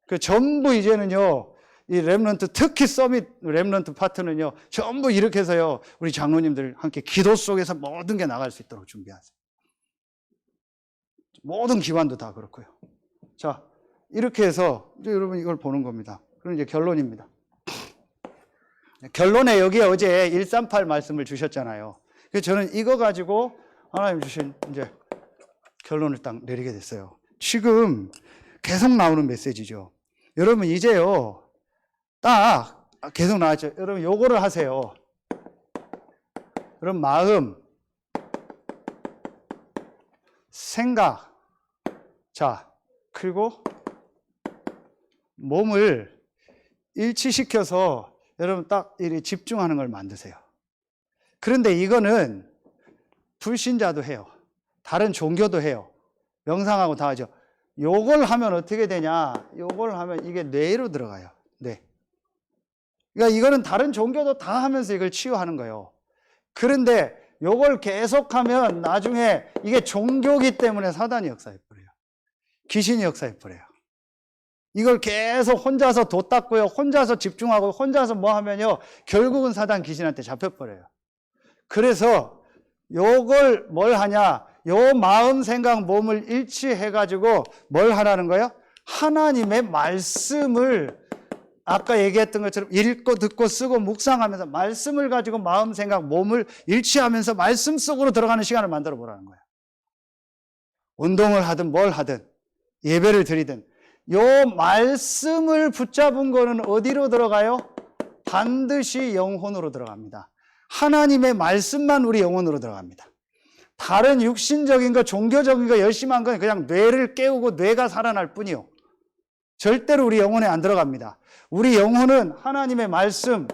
그 전부 이제는요, 이 렘넌트, 특히 서밋 렘넌트 파트는요, 전부 이렇게 해서요, 우리 장로님들 함께 기도 속에서 모든 게 나갈 수 있도록 준비하세요. 모든 기관도 다 그렇고요. 자, 이렇게 해서 이제 여러분 이걸 보는 겁니다. 그럼 이제 결론입니다. 결론에 여기에 어제 138 말씀을 주셨잖아요. 그래서 저는 이거 가지고 하나님 주신 이제 결론을 딱 내리게 됐어요. 지금 계속 나오는 메시지죠. 여러분 이제요, 딱 계속 나왔죠. 여러분 요거를 하세요. 여러분 마음, 생각, 자, 그리고 몸을 일치시켜서 여러분 딱 이렇게 집중하는 걸 만드세요. 그런데 이거는 불신자도 해요. 다른 종교도 해요. 명상하고 다 하죠. 요걸 하면 어떻게 되냐? 요걸 하면 이게 뇌로 들어가요. 뇌. 그러니까 이거는 다른 종교도 다 하면서 이걸 치유하는 거예요. 그런데 요걸 계속하면 나중에 이게 종교기 때문에 사단이 역사해버려요. 귀신이 역사해버려요. 이걸 계속 혼자서 도 닦고요. 혼자서 집중하고 혼자서 뭐 하면요. 결국은 사단 귀신한테 잡혀버려요. 그래서 요걸 뭘 하냐? 요 마음, 생각, 몸을 일치해가지고 뭘 하라는 거예요? 하나님의 말씀을 아까 얘기했던 것처럼 읽고 듣고 쓰고 묵상하면서 말씀을 가지고 마음, 생각, 몸을 일치하면서 말씀 속으로 들어가는 시간을 만들어 보라는 거예요. 운동을 하든 뭘 하든 예배를 드리든 요 말씀을 붙잡은 거는 어디로 들어가요? 반드시 영혼으로 들어갑니다. 하나님의 말씀만 우리 영혼으로 들어갑니다. 다른 육신적인 거, 종교적인 거 열심히 한 건 그냥 뇌를 깨우고 뇌가 살아날 뿐이요. 절대로 우리 영혼에 안 들어갑니다. 우리 영혼은 하나님의 말씀,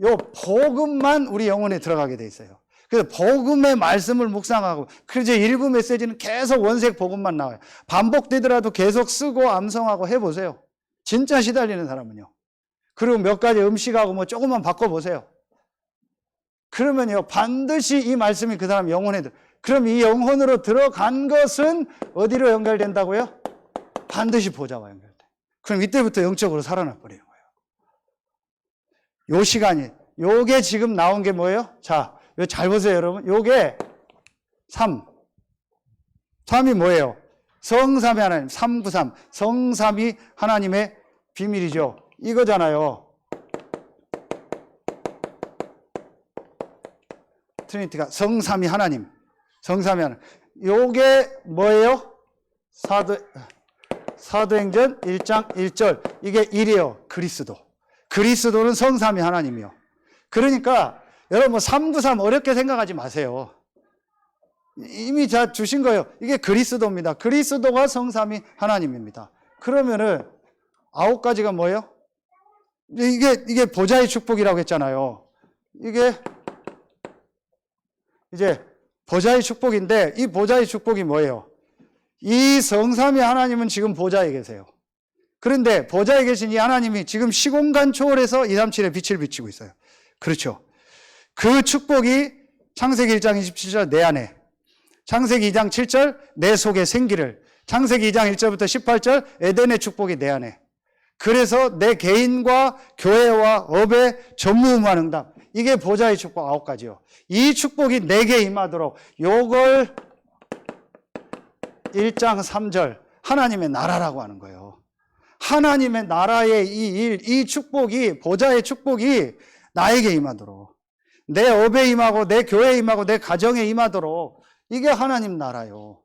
요 복음만 우리 영혼에 들어가게 돼 있어요. 그래서 복음의 말씀을 묵상하고, 그래서 일부 메시지는 계속 원색 복음만 나와요. 반복되더라도 계속 쓰고 암송하고 해보세요. 진짜 시달리는 사람은요. 그리고 몇 가지 음식하고 뭐 조금만 바꿔보세요. 그러면요, 반드시 이 말씀이 그 사람 영혼에 들어. 그럼 이 영혼으로 들어간 것은 어디로 연결된다고요? 반드시 보좌와 연결돼. 그럼 이때부터 영적으로 살아나 버리는 거예요. 요 시간이, 요게 지금 나온 게 뭐예요? 자, 요 잘 보세요, 여러분. 요게 3. 3이 뭐예요? 성삼위 하나님, 393. 성삼위 하나님의 비밀이죠. 이거잖아요. 트리니티가 성삼위 하나님, 성삼위 하나님. 요게 뭐예요? 사도행전 1장 1절. 이게 1이에요. 그리스도. 그리스도는 성삼위 하나님이요. 그러니까 여러분 393 어렵게 생각하지 마세요. 이미 다 주신 거예요. 이게 그리스도입니다. 그리스도가 성삼위 하나님입니다. 그러면은 9가지가 뭐예요? 이게 보좌의 축복이라고 했잖아요. 이게 이제 보좌의 축복인데 이 보좌의 축복이 뭐예요? 이 성삼위 하나님은 지금 보좌에 계세요. 그런데 보좌에 계신 이 하나님이 지금 시공간 초월해서 237의 빛을 비치고 있어요. 그렇죠. 그 축복이 창세기 1장 27절 내 안에, 창세기 2장 7절 내 속에 생기를, 창세기 2장 1절부터 18절 에덴의 축복이 내 안에. 그래서 내 개인과 교회와 업의 전무후무한 응답. 이게 보좌의 축복 9가지요. 이 축복이 내게 임하도록 요걸 1장 3절 하나님의 나라라고 하는 거예요. 하나님의 나라의 이 일, 이 축복이, 보좌의 축복이 나에게 임하도록, 내 업에 임하고 내 교회에 임하고 내 가정에 임하도록, 이게 하나님 나라요.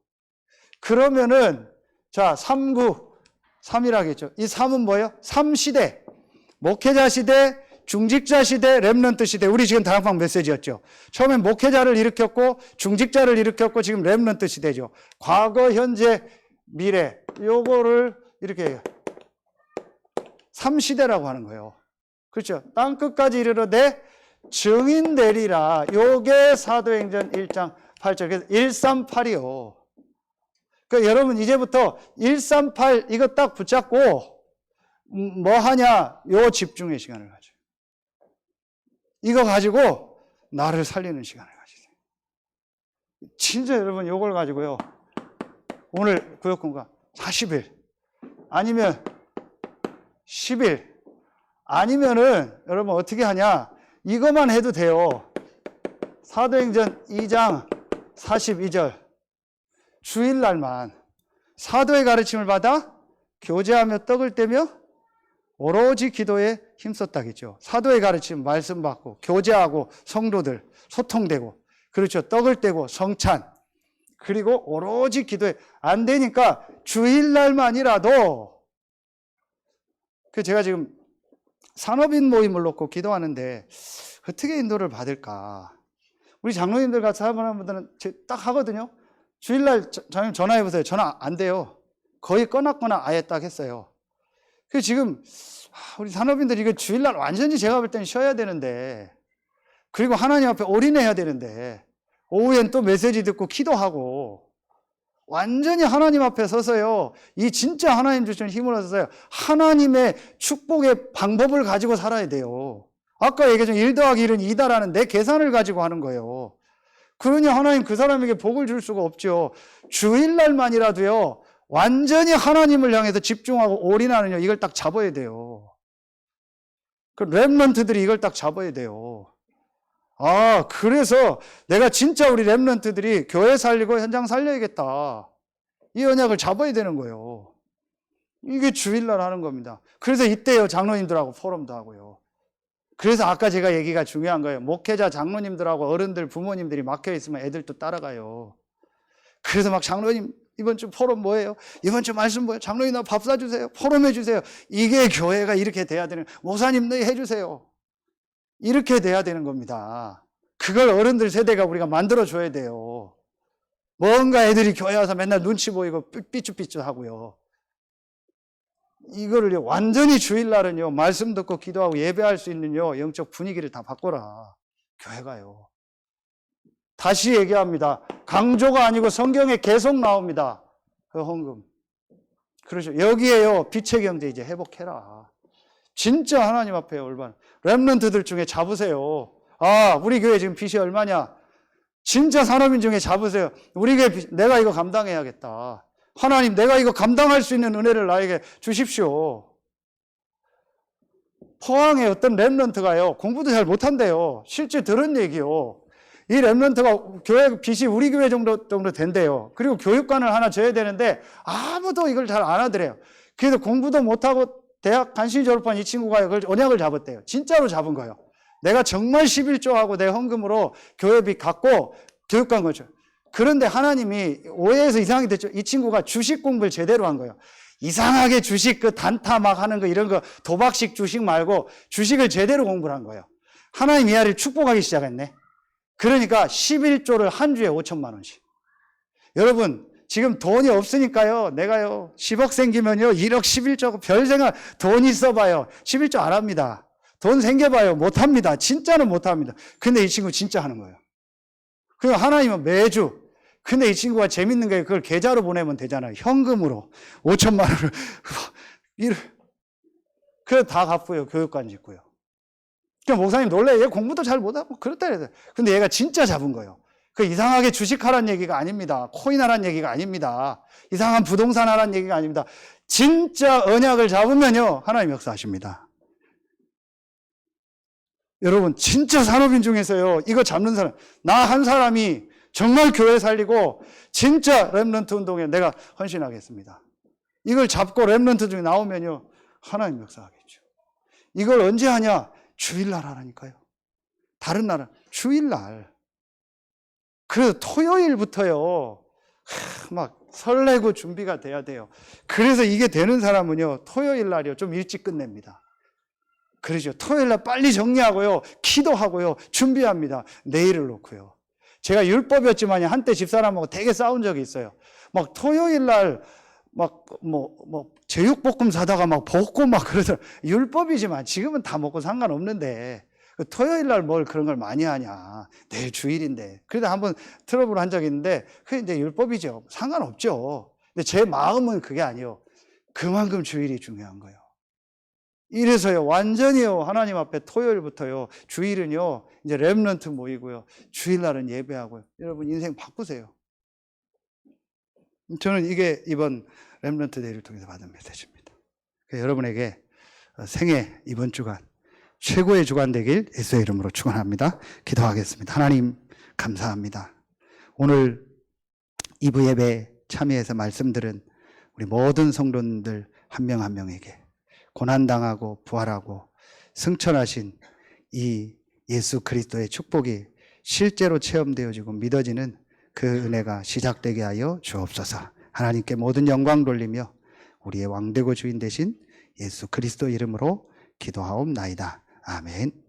그러면은 자 393이라겠죠. 이 3은 뭐예요? 3시대, 목회자 시대, 중직자 시대, 렘넌트 시대. 우리 지금 다락방 메시지였죠. 처음엔 목회자를 일으켰고 중직자를 일으켰고 지금 렘넌트 시대죠. 과거, 현재, 미래, 요거를 이렇게 3시대라고 하는 거예요. 그렇죠. 땅끝까지 이르러되 증인 되리라. 요게 사도행전 1장 8절. 그래서 138이요. 그러니까 여러분 이제부터 138 이거 딱 붙잡고 뭐 하냐? 요 집중의 시간을 가져요. 이거 가지고 나를 살리는 시간을 가지세요. 진짜 여러분 요걸 가지고요. 오늘 구역공간 40일 아니면 10일 아니면은 여러분 어떻게 하냐? 이것만 해도 돼요. 사도행전 2장 42절 주일날만 사도의 가르침을 받아 교제하며 떡을 떼며 오로지 기도에 힘썼다겠죠. 사도의 가르침 말씀 받고 교제하고 성도들 소통되고 그렇죠. 떡을 떼고 성찬 그리고 오로지 기도에 안 되니까 주일날만이라도 제가 지금 산업인 모임을 놓고 기도하는데 어떻게 인도를 받을까? 우리 장로님들 같이 하는 분들은 딱 하거든요. 주일날 장로님 전화해보세요. 전화 안 돼요. 거의 꺼놨거나 아예 딱 했어요. 그래서 지금 우리 산업인들이 이거 주일날 완전히 제가 볼 때는 쉬어야 되는데 그리고 하나님 앞에 올인해야 되는데 오후엔 또 메시지 듣고 기도하고 완전히 하나님 앞에 서서요. 이 진짜 하나님 주시는 힘을 얻어서요. 하나님의 축복의 방법을 가지고 살아야 돼요. 아까 얘기했지만 1 더하기 1은 2다라는 내 계산을 가지고 하는 거예요. 그러니 하나님 그 사람에게 복을 줄 수가 없죠. 주일날만이라도요. 완전히 하나님을 향해서 집중하고 올인하는 이걸 딱 잡아야 돼요. 그 렘넌트들이 이걸 딱 잡아야 돼요. 아, 그래서 내가 진짜 우리 렘넌트들이 교회 살리고 현장 살려야겠다. 이 언약을 잡아야 되는 거예요. 이게 주일날 하는 겁니다. 그래서 이때요, 장로님들하고 포럼도 하고요. 그래서 아까 제가 얘기가 중요한 거예요. 목회자 장로님들하고 어른들, 부모님들이 막혀있으면 애들도 따라가요. 그래서 막 장로님, 이번 주 포럼 뭐예요? 이번 주 말씀 뭐예요? 장로님 나 밥 사주세요. 포럼 해주세요. 이게 교회가 이렇게 돼야 되는, 목사님 너희 해주세요. 이렇게 돼야 되는 겁니다. 그걸 어른들 세대가 우리가 만들어줘야 돼요. 뭔가 애들이 교회 와서 맨날 눈치 보이고 삐쭈삐쭈 하고요. 이거를 완전히 주일날은요, 말씀 듣고 기도하고 예배할 수 있는요, 영적 분위기를 다 바꿔라. 교회가요. 다시 얘기합니다. 강조가 아니고 성경에 계속 나옵니다. 그 헌금. 그렇죠. 여기에요, 빛의 경제 이제 회복해라. 진짜 하나님 앞에 올바른 렘넌트들 중에 잡으세요. 아, 우리 교회 지금 빚이 얼마냐? 진짜 산업인 중에 잡으세요. 우리 교회 빚, 내가 이거 감당해야겠다. 하나님, 내가 이거 감당할 수 있는 은혜를 나에게 주십시오. 포항에 어떤 렘넌트가요, 공부도 잘 못한대요. 실제 들은 얘기요. 이 렘넌트가 교회 빚이 우리 교회 정도 된대요. 그리고 교육관을 하나 줘야 되는데 아무도 이걸 잘 안 하더래요. 그래서 공부도 못하고 대학 간신히 졸업한 이 친구가 이걸 언약을 잡았대요. 진짜로 잡은 거예요. 내가 정말 11조하고 내 헌금으로 교회비 갚고 교육관 거죠. 그런데 하나님이 오해해서 이상하게 됐죠. 이 친구가 주식 공부를 제대로 한 거예요. 이상하게 주식 그 단타 막 하는 거 이런 거 도박식 주식 말고 주식을 제대로 공부를 한 거예요. 하나님 이 아이를 축복하기 시작했네. 그러니까 11조를 한 주에 5천만 원씩. 여러분 지금 돈이 없으니까요. 내가요 10억 생기면요 1억 11조 별 생각 돈 있어봐요. 11조 안 합니다. 돈 생겨봐요. 못합니다. 진짜는 못합니다. 근데 이 친구 진짜 하는 거예요. 그리고 하나님은 매주. 근데 이 친구가 재밌는 게 그걸 계좌로 보내면 되잖아요. 현금으로 5천만 원을. 그래서 다 갚고요. 교육관 짓고요. 그러니까 목사님 놀래. 얘 공부도 잘 못하고 그렇다 해서. 근데 얘가 진짜 잡은 거예요. 그 이상하게 주식하라는 얘기가 아닙니다. 코인 하라는 얘기가 아닙니다. 이상한 부동산 하라는 얘기가 아닙니다. 진짜 언약을 잡으면요. 하나님 역사하십니다. 여러분 진짜 산업인 중에서요. 이거 잡는 사람. 나 한 사람이 정말 교회 살리고 진짜 렘넌트 운동에 내가 헌신하겠습니다. 이걸 잡고 렘넌트 중에 나오면요. 하나님 역사하겠죠. 이걸 언제 하냐? 주일날 하라니까요. 다른 날은 주일날. 그래서 토요일부터요. 막 설레고 준비가 돼야 돼요. 그래서 이게 되는 사람은요. 토요일날이요. 좀 일찍 끝냅니다. 그러죠. 토요일날 빨리 정리하고요. 기도하고요. 준비합니다. 내일을 놓고요. 제가 율법이었지만 한때 집사람하고 되게 싸운 적이 있어요. 막 토요일날 막 제육볶음 사다가 막 볶고 막 그러더라고요. 율법이지만 지금은 다 먹고 상관없는데 토요일날 뭘 그런 걸 많이 하냐. 내일 주일인데. 그래도 한번 트러블 한 적이 있는데 그게 이제 율법이죠. 상관없죠. 근데 제 마음은 그게 아니에요. 그만큼 주일이 중요한 거예요. 이래서요, 완전히요, 하나님 앞에 토요일부터요, 주일은요, 이제 렘넌트 모이고요, 주일날은 예배하고요. 여러분, 인생 바꾸세요. 저는 이게 이번 렘넌트 데이를 통해서 받은 메시지입니다. 여러분에게 생애 이번 주간, 최고의 주간 되길 예수의 이름으로 축원합니다. 기도하겠습니다. 하나님, 감사합니다. 오늘 2부 예배 참여해서 말씀들은 우리 모든 성도님들 한 명 한 명에게 고난당하고 부활하고 승천하신 이 예수 그리스도의 축복이 실제로 체험되어지고 믿어지는 그 은혜가 시작되게 하여 주옵소서. 하나님께 모든 영광 돌리며 우리의 왕되고 주인 되신 예수 그리스도 이름으로 기도하옵나이다. 아멘.